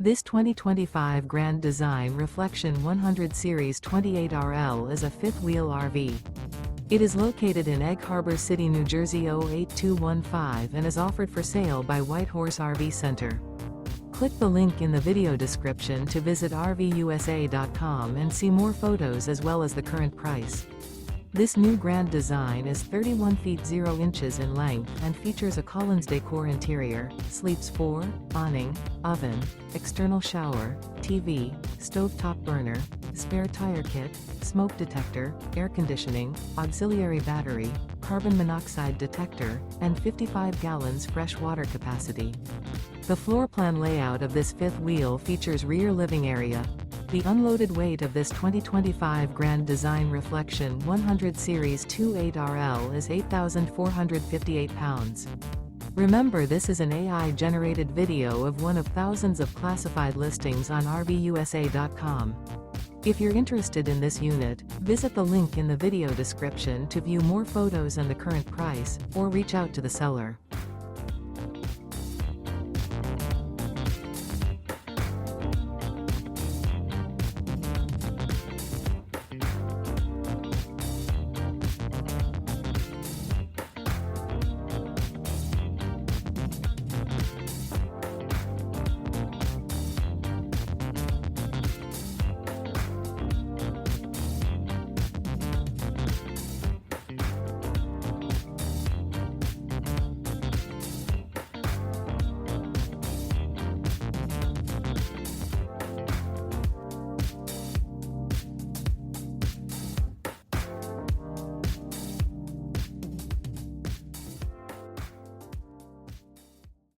This 2025 Grand Design Reflection 100 Series 28RL is a fifth-wheel RV. It is located in Egg Harbor City, New Jersey 08215 and is offered for sale by White Horse RV Center. Click the link in the video description to visit RVUSA.com and see more photos as well as the current price. This new Grand Design is 31 feet 0 inches in length and features a COLLINS Decor interior, sleeps 4, awning, oven, external shower, TV, stovetop burner, spare tire kit, smoke detector, air conditioning, auxiliary battery, carbon monoxide detector, and 55 gallons fresh water capacity. The floor plan layout of this fifth wheel features rear living area. The unloaded weight of this 2025 Grand Design Reflection 100 Series 28RL is 8,458 pounds. Remember, this is an AI-generated video of one of thousands of classified listings on RVUSA.com. If you're interested in this unit, visit the link in the video description to view more photos and the current price, or reach out to the seller.